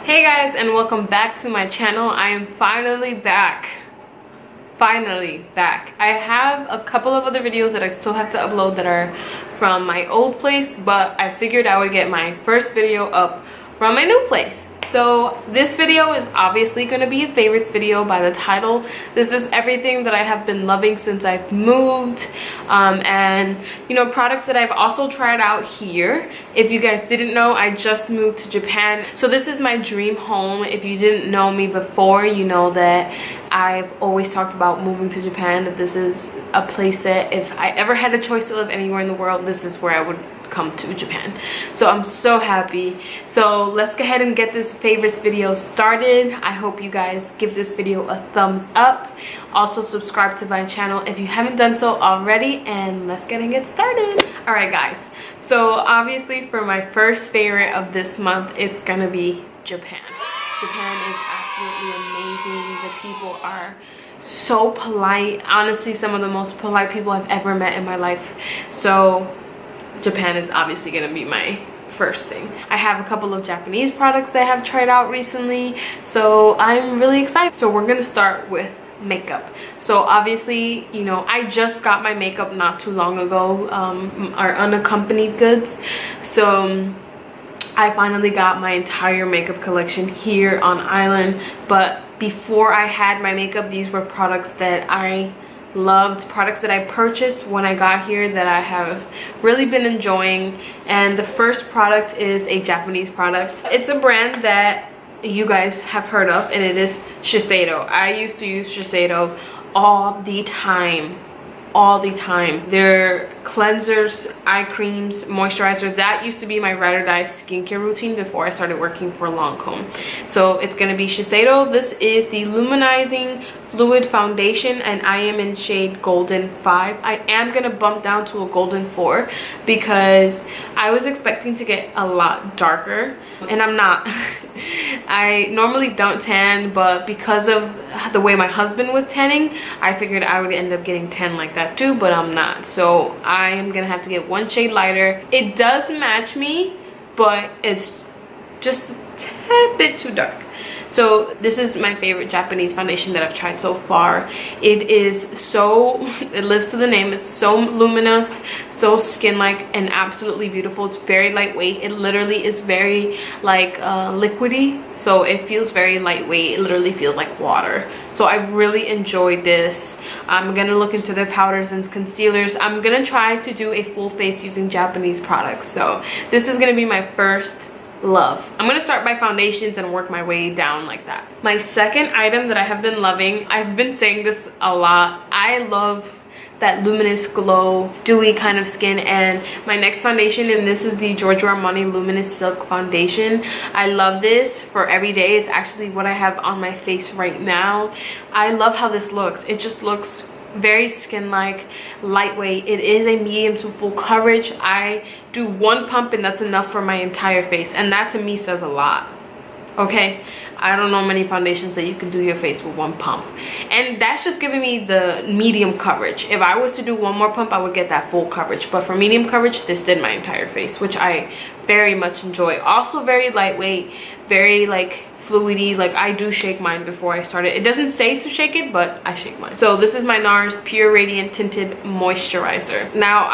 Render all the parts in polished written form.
Hey guys, and welcome back to my channel. I am finally back. I have a couple of other videos that I still have to upload that are from my old place, but I figured I would get my first video up from my new place. So this video is obviously going to be a favorites video by the title. This is everything that I have been loving since I've moved, and you know, products that I've also tried out here. If you guys didn't know, I just moved to Japan, so this is my dream home. If you didn't know me before, you know that I've always talked about moving to Japan, that this is a place that if I ever had a choice to live anywhere in the world, this is where I would come to Japan. So I'm so happy. So let's go ahead and get this favorites video started. I hope you guys give this video a thumbs up. Also subscribe to my channel if you haven't done so already, and let's get started. All right guys, so obviously for my first favorite of this month, it's gonna be Japan. Japan is absolutely amazing. The people are so polite. Honestly, some of the most polite people I've ever met in my life. So Japan is obviously going to be my first thing. I have a couple of Japanese products I have tried out recently, so I'm really excited. So we're going to start with makeup. So obviously, you know, I just got my makeup not too long ago, our unaccompanied goods. So I finally got my entire makeup collection here on island, but before I had my makeup, these were products that I loved, products that I purchased when I got here that I have really been enjoying. And the first product is a Japanese product. It's a brand that you guys have heard of, and it is Shiseido. I used to use Shiseido all the time. Their cleansers, eye creams, moisturizer, that used to be my ride or die skincare routine before I started working for Lancome. So it's gonna be Shiseido. This is the Luminizing Fluid Foundation, and I am in shade Golden 5. I am gonna bump down to a Golden 4 because I was expecting to get a lot darker, and I'm not. I normally don't tan, but because of the way my husband was tanning, I figured I would end up getting tan like that too, but I'm not. So I am gonna have to get one shade lighter. It does match me, but it's just a tad bit too dark. So this is my favorite Japanese foundation that I've tried so far. It is so, it lives to the name. It's so luminous, so skin-like, and absolutely beautiful. It's very lightweight. It literally is very like liquidy, so it feels very lightweight. It literally feels like water. So I've really enjoyed this. I'm gonna look into their powders and concealers. I'm gonna try to do a full face using Japanese products. So this is gonna be my first love. I'm gonna start by foundations and work my way down like that. My second item that I have been loving, I've been saying this a lot, I love that luminous glow, dewy kind of skin. And my next foundation, and this is the Giorgio Armani Luminous Silk Foundation. I love this for every day. It's actually what I have on my face right now. I love how this looks. It just looks very skin-like, lightweight. It is a medium to full coverage. I do one pump and that's enough for my entire face, and that to me says a lot. Okay, I don't know many foundations that you can do your face with one pump, and that's just giving me the medium coverage. If I was to do one more pump, I would get that full coverage, but for medium coverage, this did my entire face, which I very much enjoy. Also very lightweight, very like fluidy. Like I do shake mine before I start it. It doesn't say to shake it, but I shake mine. So this is my NARS Pure Radiant Tinted Moisturizer. Now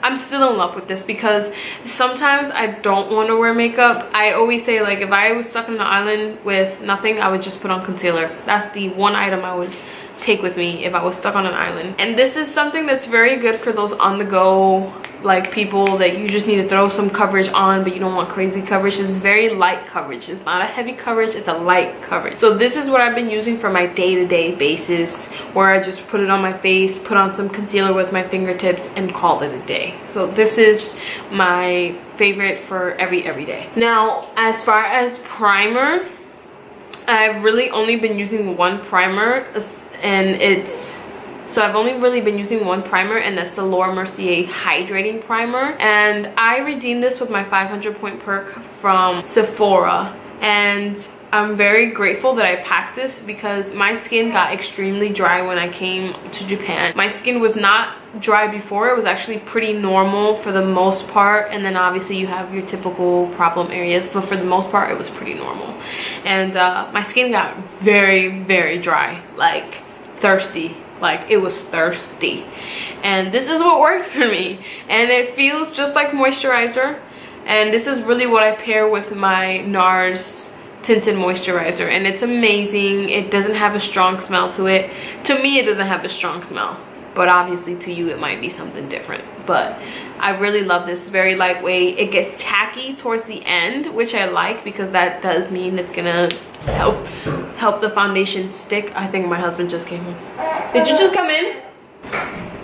I'm still in love with this because sometimes I don't want to wear makeup. I always say, like, if I was stuck on an island with nothing, I would just put on concealer. That's the one item I would take with me if I was stuck on an island. And this is something that's very good for those on the go, like people that you just need to throw some coverage on but you don't want crazy coverage. This is very light coverage. It's not a heavy coverage, it's a light coverage. So this is what I've been using for my day-to-day basis, where I just put it on my face, put on some concealer with my fingertips, and call it a day. So this is my favorite for every day. Now as far as primer, I've really only been using one primer, and I've only really been using one primer, and that's the Laura Mercier Hydrating Primer. And I redeemed this with my 500 point perk from Sephora, and I'm very grateful that I packed this because my skin got extremely dry when I came to Japan. My skin was not dry before, it was actually pretty normal for the most part, and then obviously you have your typical problem areas, but for the most part it was pretty normal. And my skin got very, very dry, like thirsty, like it was thirsty. And this is what works for me, and it feels just like moisturizer. And this is really what I pair with my NARS tinted moisturizer, and it's amazing. It doesn't have a strong smell to it. To me, it doesn't have a strong smell, but obviously to you it might be something different. But I really love this. Very lightweight. It gets tacky towards the end, which I like, because that does mean it's gonna help the foundation stick. I think my husband just came in. Did you just come in?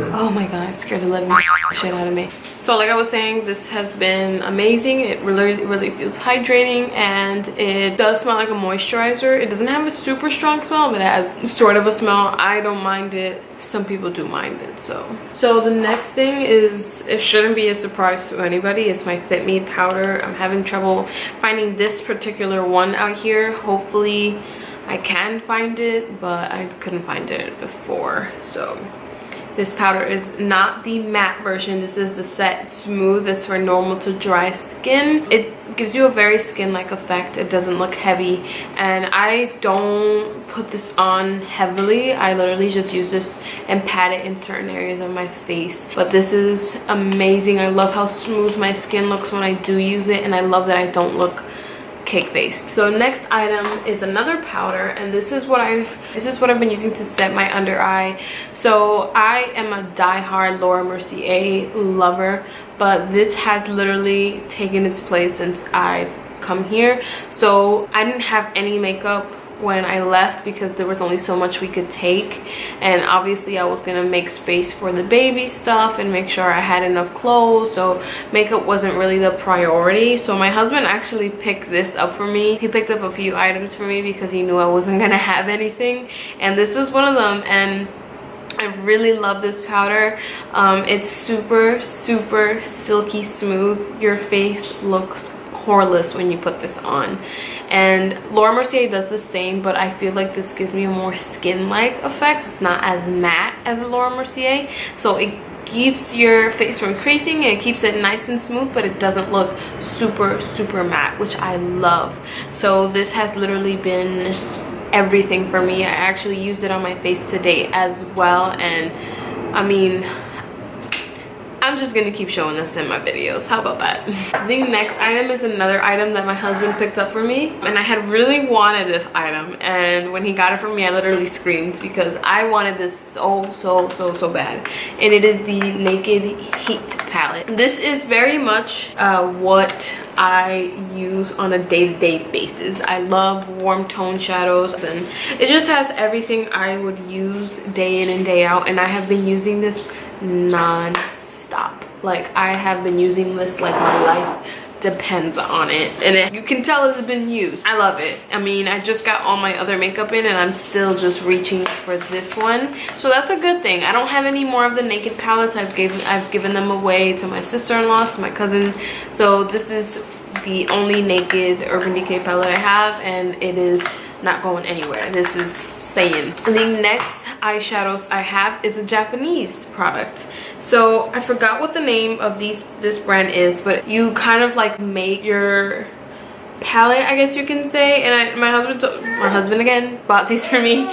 Oh my god, it scared the living shit out of me. So like I was saying, this has been amazing. It really feels hydrating, and it does smell like a moisturizer. It doesn't have a super strong smell, but it has sort of a smell. I don't mind it. Some people do mind it. So the next thing is, it shouldn't be a surprise to anybody, it's my Fit Me powder. I'm having trouble finding this particular one out here. Hopefully I can find it, but I couldn't find it before. So this powder is not the matte version. This is the Set Smooth. It's for normal to dry skin. It gives you a very skin-like effect. It doesn't look heavy, and I don't put this on heavily. I literally just use this and pat it in certain areas of my face. But this is amazing. I love how smooth my skin looks when I do use it, and I love that I don't look cake faced. So next item is another powder, and this is what I've been using to set my under eye. So I am a die-hard Laura Mercier lover, but this has literally taken its place since I've come here. So I didn't have any makeup when I left because there was only so much we could take, and obviously I was gonna make space for the baby stuff and make sure I had enough clothes, so makeup wasn't really the priority. So my husband actually picked this up for me. He picked up a few items for me because he knew I wasn't gonna have anything, and this was one of them. And I really love this powder. It's super silky smooth. Your face looks poreless when you put this on, and Laura Mercier does the same, but I feel like this gives me a more skin-like effect. It's not as matte as a Laura Mercier, so it keeps your face from creasing, and it keeps it nice and smooth, but it doesn't look super matte, which I love. So this has literally been everything for me. I actually used it on my face today as well, and I mean, I'm just gonna keep showing this in my videos. How about that? The next item is another item that my husband picked up for me, and I had really wanted this item, and when he got it for me I literally screamed because I wanted this so bad. And it is the Naked Heat palette. This is very much what I use on a day-to-day basis. I love warm tone shadows, and it just has everything I would use day in and day out, and I have been using this non-stop. Like, I have been using this like my life depends on it, and you can tell it's been used. I love it. I mean, I just got all my other makeup in, and I'm still just reaching for this one, so that's a good thing. I don't have any more of the Naked palettes. I've given them away to my sister-in-law, to my cousin, so this is the only Naked Urban Decay palette I have, and it is not going anywhere. This is staying. The next eyeshadows I have is a Japanese product. So I forgot what the name of this brand is, but you kind of like make your palette, I guess you can say. And my husband again bought these for me,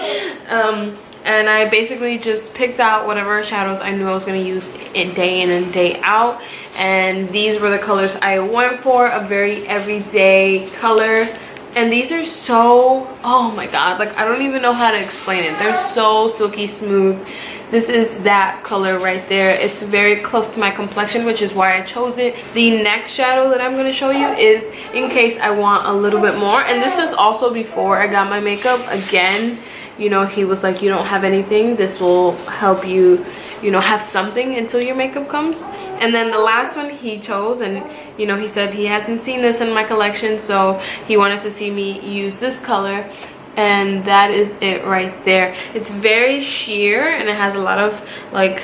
and I basically just picked out whatever shadows I knew I was going to use day in and day out, and these were the colors I went for. A very everyday color. And these are so, oh my god, like I don't even know how to explain it. They're so silky smooth. This is that color right there. It's very close to my complexion, which is why I chose it. The next shadow that I'm going to show you is in case I want a little bit more. And this is also before I got my makeup. Again, you know, he was like, you don't have anything. This will help you, you know, have something until your makeup comes. And then the last one he chose, and you know, he said he hasn't seen this in my collection, so he wanted to see me use this color, and that is it right there. It's very sheer, and it has a lot of like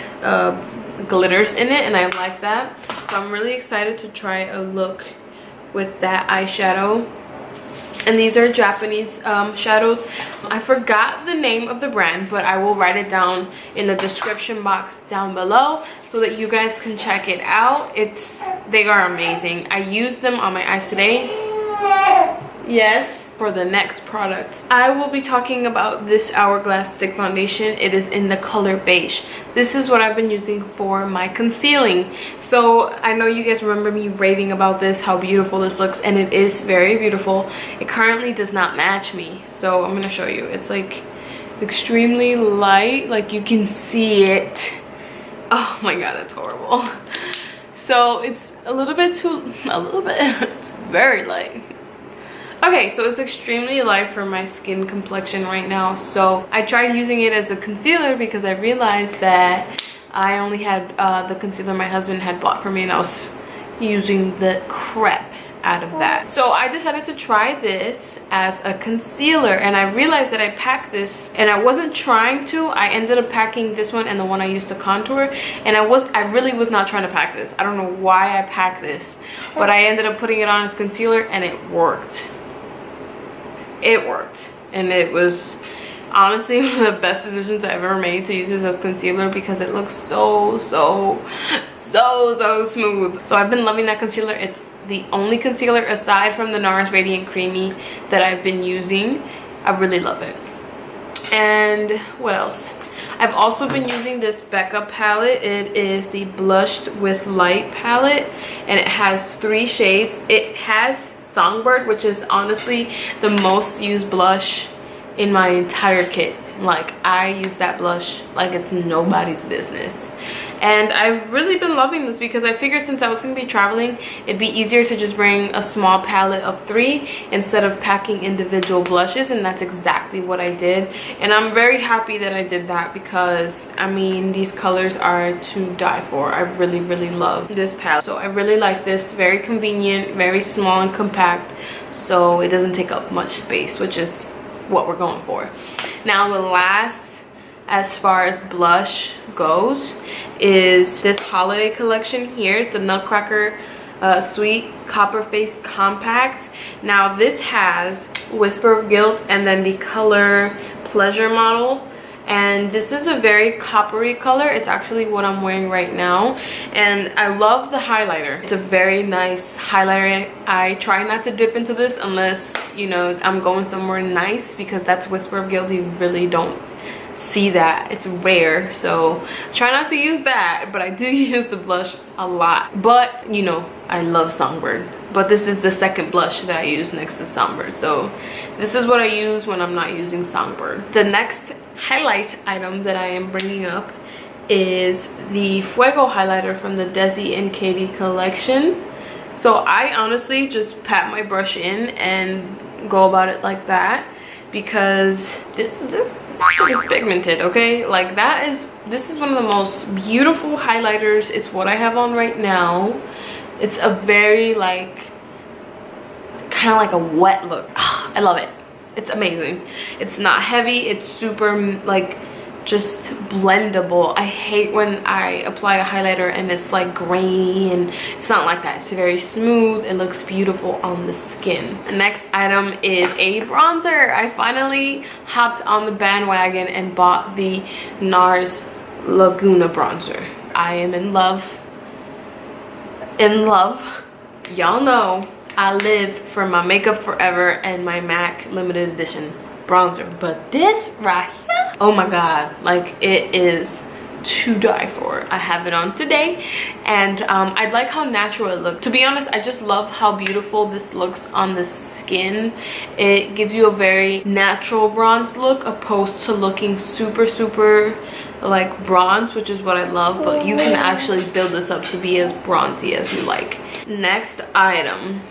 glitters in it, and I like that. So I'm really excited to try a look with that eyeshadow. And these are Japanese shadows. I forgot the name of the brand, but I will write it down in the description box down below so that you guys can check it out. They are amazing. I used them on my eyes today. Yes. For the next product, I will be talking about this Hourglass stick foundation. It is in the color beige. This is what I've been using for my concealing. So I know you guys remember me raving about this, how beautiful this looks, and it is very beautiful. It currently does not match me, so I'm gonna show you. It's like extremely light, like you can see it. Oh my god, that's horrible. So it's it's very light. Okay, so it's extremely light for my skin complexion right now. So I tried using it as a concealer because I realized that I only had the concealer my husband had bought for me, and I was using the crap out of that. So I decided to try this as a concealer, and I realized that I packed this, and I wasn't trying to. I ended up packing this one and the one I used to contour, and I really was not trying to pack this. I don't know why I packed this, but I ended up putting it on as concealer, and it worked. It worked, and it was honestly one of the best decisions I've ever made to use this as concealer because it looks so smooth. So I've been loving that concealer. It's the only concealer aside from the NARS Radiant Creamy that I've been using. I really love it. And what else? I've also been using this Becca palette. It is the Blush with Light palette, and it has 3 shades. It has Songbird, which is honestly the most used blush in my entire kit. Like, I use that blush like it's nobody's business. And I've really been loving this because I figured since I was going to be traveling, it'd be easier to just bring a small palette of 3 instead of packing individual blushes, and that's exactly what I did. And I'm very happy that I did that because, I mean, these colors are to die for. I really love this palette. So I really like this. Very convenient, very small and compact, so it doesn't take up much space, which is what we're going for. Now the last, as far as blush goes, is this holiday collection here. It's the Nutcracker Sweet Copper Face Compact. Now this has Whisper of Guilt and then the color Pleasure Model, and this is a very coppery color. It's actually what I'm wearing right now, and I love the highlighter. It's a very nice highlighter. I try not to dip into this unless, you know, I'm going somewhere nice, because that's Whisper of Guilt. You really don't see that. It's rare, so try not to use that, but I do use the blush a lot. But you know, I love Songbird, but this is the second blush that I use next to Songbird, so this is what I use when I'm not using Songbird. The next highlight item that I am bringing up is the Fuego highlighter from the Desi and Katie collection. So I honestly just pat my brush in and go about it like that, because this is pigmented, okay? Like, this is one of the most beautiful highlighters. It's what I have on right now. It's a very, like, kind of like a wet look. I love it. It's amazing. It's not heavy. It's super, like, just blendable. I hate when I apply a highlighter and it's like grainy, and it's not like that. It's very smooth. It looks beautiful on the skin. The next item is a bronzer. I finally hopped on the bandwagon and bought the NARS Laguna bronzer. I am in love. Y'all know I live for my Makeup Forever and my MAC limited edition bronzer, but this right here, oh my god, like, it is to die for. I have it on today, and I like how natural it looks. To be honest, I just love how beautiful this looks on the skin. It gives you a very natural bronze look opposed to looking super like bronze, which is what I love, but you can actually build this up to be as bronzy as you like. Next item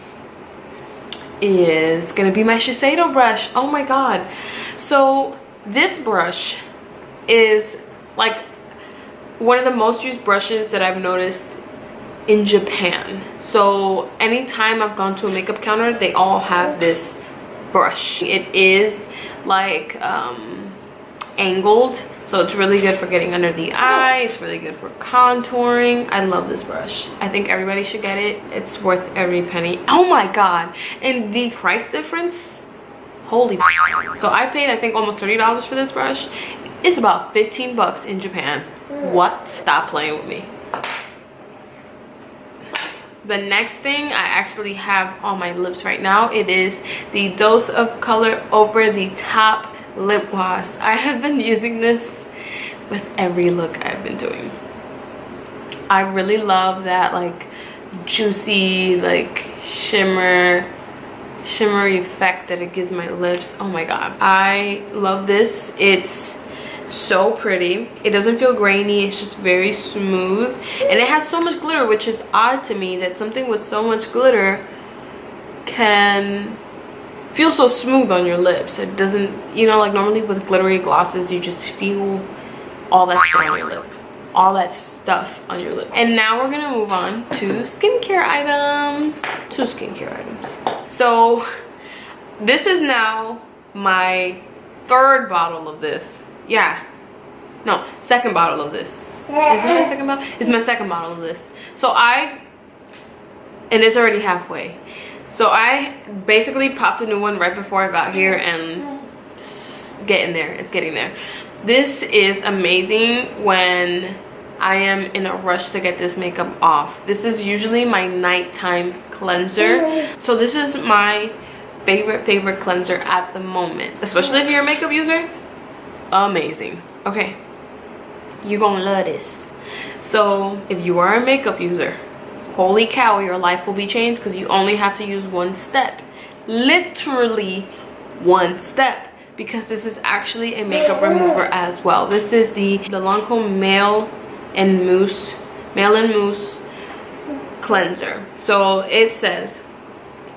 is gonna be my Shiseido brush. Oh my god. So this brush is like one of the most used brushes that I've noticed in Japan. So anytime I've gone to a makeup counter, they all have this brush. It is like angled, so it's really good for getting under the eye. It's really good for contouring. I love this brush. I think everybody should get it. It's worth every penny. Oh my god. And the price difference Holy so I paid, I think, almost $30 for this brush. It's about 15 bucks in Japan. What? Stop playing with me. The next thing I actually have on my lips right now, it is the Dose of Color Over the Top lip gloss. I have been using this with every look I've been doing. I really love that like juicy, like shimmery effect that it gives my lips. Oh my god, I love this. It's so pretty. It doesn't feel grainy, it's just very smooth, and it has so much glitter, which is odd to me that something with so much glitter can feel so smooth on your lips. It doesn't, you know, like normally with glittery glosses you just feel all that stuff on your lip, all that stuff on your lip. And now we're gonna move on to skincare items. So this is now my third bottle of this. Yeah, no, second bottle of this. Is it my second bottle? It's my second bottle of this. So and it's already halfway. So I basically popped a new one right before I got here, and it's getting there. This is amazing when I am in a rush to get this makeup off. This is usually my nighttime cleanser. So this is my favorite cleanser at the moment, especially if you're a makeup user. Amazing. Okay, you're gonna love this. So if you are a makeup user, holy cow, your life will be changed, because you only have to use one step, literally one step, because this is actually a makeup remover as well. This is the Lancome Male and Mousse cleanser. So it says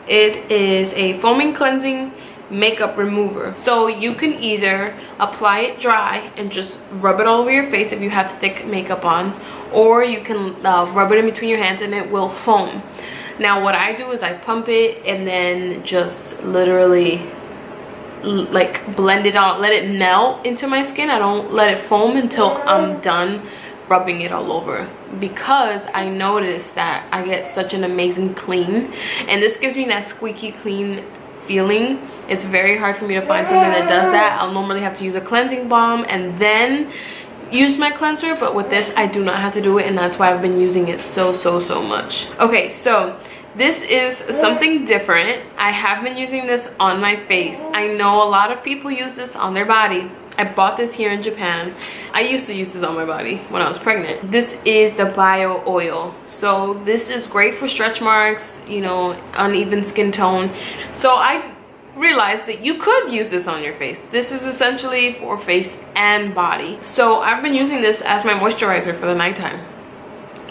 it is a foaming cleansing makeup remover. So you can either apply it dry and just rub it all over your face if you have thick makeup on, or you can rub it in between your hands and it will foam. Now what I do is I pump it and then just literally like blend it out, let it melt into my skin. I don't let it foam until I'm done rubbing it all over, because I noticed that I get such an amazing clean, and this gives me that squeaky clean feeling. It's very hard for me to find something that does that. I'll normally have to use a cleansing balm and then use my cleanser, but with this I do not have to do it, and that's why I've been using it so much. Okay, so this is something different. I have been using this on my face. I know a lot of people use this on their body. I bought this here in Japan. I used to use this on my body when I was pregnant. This is the Bio Oil. So this is great for stretch marks, you know, uneven skin tone. So I realized that you could use this on your face. This is essentially for face and body. So I've been using this as my moisturizer for the nighttime.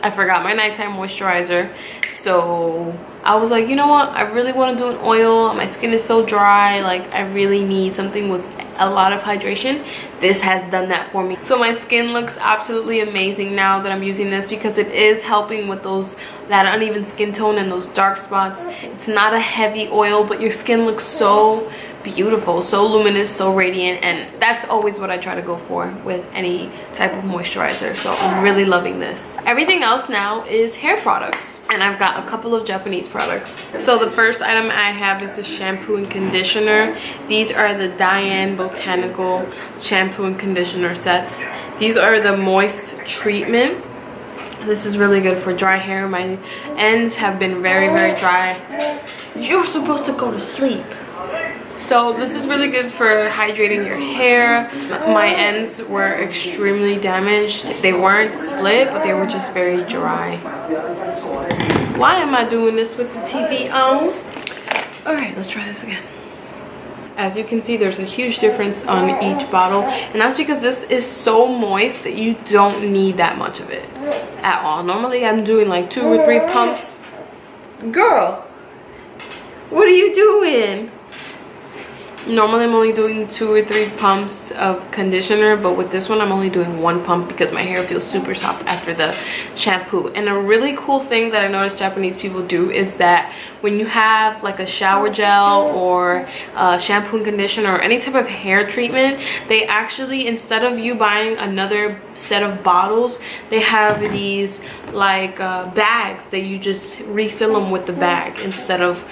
I forgot my nighttime moisturizer, so I was like, you know what, I really want to do an oil. My skin is so dry, like I really need something with a lot of hydration. This has done that for me. So my skin looks absolutely amazing now that I'm using this, because it is helping with that uneven skin tone and those dark spots. It's not a heavy oil, but your skin looks so beautiful, so luminous, so radiant, and that's always what I try to go for with any type of moisturizer. So I'm really loving this. Everything else now is hair products, and I've got a couple of Japanese products. So the first item I have is a shampoo and conditioner. These are the Diane Botanical shampoo and conditioner sets. These are the moist treatment. This is really good for dry hair. My ends have been very dry. You're supposed to go to sleep. So this is really good for hydrating your hair. My ends were extremely damaged. They weren't split, but they were just very dry. Why am I doing this with the TV on? Alright, let's try this again. As you can see, there's a huge difference on each bottle, and that's because this is so moist that you don't need that much of it at all. Normally I'm doing like 2 or 3 pumps. Girl, what are you doing? Normally I'm only doing 2 or 3 pumps of conditioner, but with this one I'm only doing 1 pump because my hair feels super soft after the shampoo. And a really cool thing that I noticed Japanese people do is that when you have like a shower gel or shampoo and conditioner or any type of hair treatment, they actually, instead of you buying another set of bottles, they have these like bags that you just refill them with the bag instead of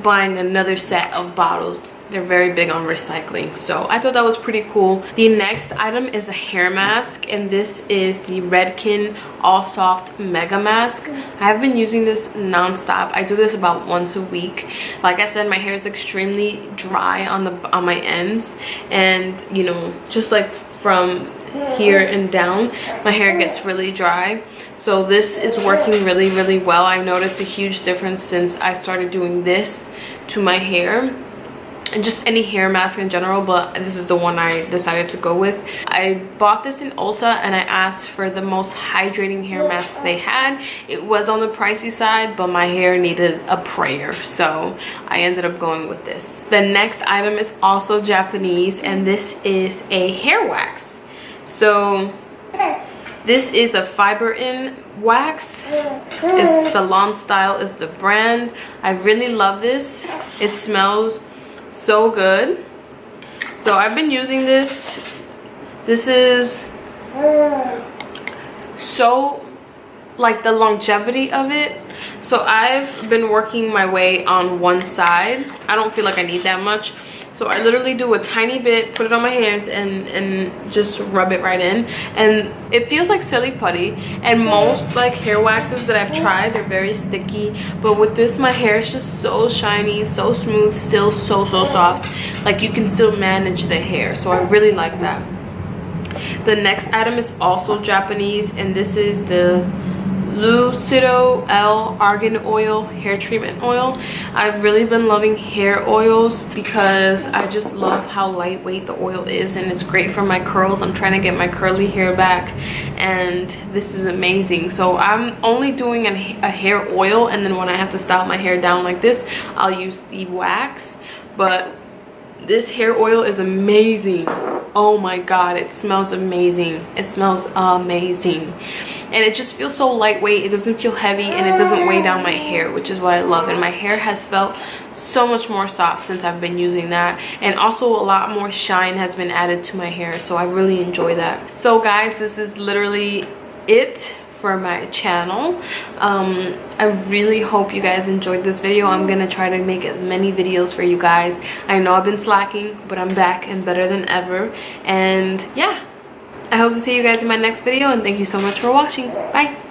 buying another set of bottles. they're very big on recycling. So I thought that was pretty cool. The next item is a hair mask, and this is the Redken All Soft Mega Mask. I have been using this non-stop. I do this about once a week. Like I said, my hair is extremely dry on my ends, and you know, just like from here and down, my hair gets really dry. So this is working really, really well. I've noticed a huge difference since I started doing this to my hair, and just any hair mask in general, but this is the one I decided to go with. I bought this in Ulta, and I asked for the most hydrating hair mask they had. It was on the pricey side, but my hair needed a prayer, so I ended up going with this. The next item is also Japanese, and this is a hair wax. So this is a fiber-in wax. It's Salon Style is the brand. I really love this. It smells so good. So I've been using this. This is so, like, the longevity of it. So I've been working my way on one side. I don't feel like I need that much. So I literally do a tiny bit, put it on my hands, and just rub it right in. And it feels like silly putty. And most like hair waxes that I've tried, they're very sticky. But with this, my hair is just so shiny, so smooth, still so soft. Like, you can still manage the hair. So I really like that. The next item is also Japanese, and this is the Lucido L Argan Oil hair treatment oil. I've really been loving hair oils because I just love how lightweight the oil is, and it's great for my curls. I'm trying to get my curly hair back, and this is amazing. So I'm only doing a hair oil, and then when I have to style my hair down like this, I'll use the wax. But this hair oil is amazing. Oh my god, it smells amazing. It smells amazing. And it just feels so lightweight. It doesn't feel heavy, and it doesn't weigh down my hair, which is what I love. And my hair has felt so much more soft since I've been using that. And also a lot more shine has been added to my hair, so I really enjoy that. So guys, this is literally it for my channel. I really hope you guys enjoyed this video. I'm gonna try to make as many videos for you guys. I know I've been slacking, but I'm back and better than ever. And yeah, I hope to see you guys in my next video, and thank you so much for watching. Bye.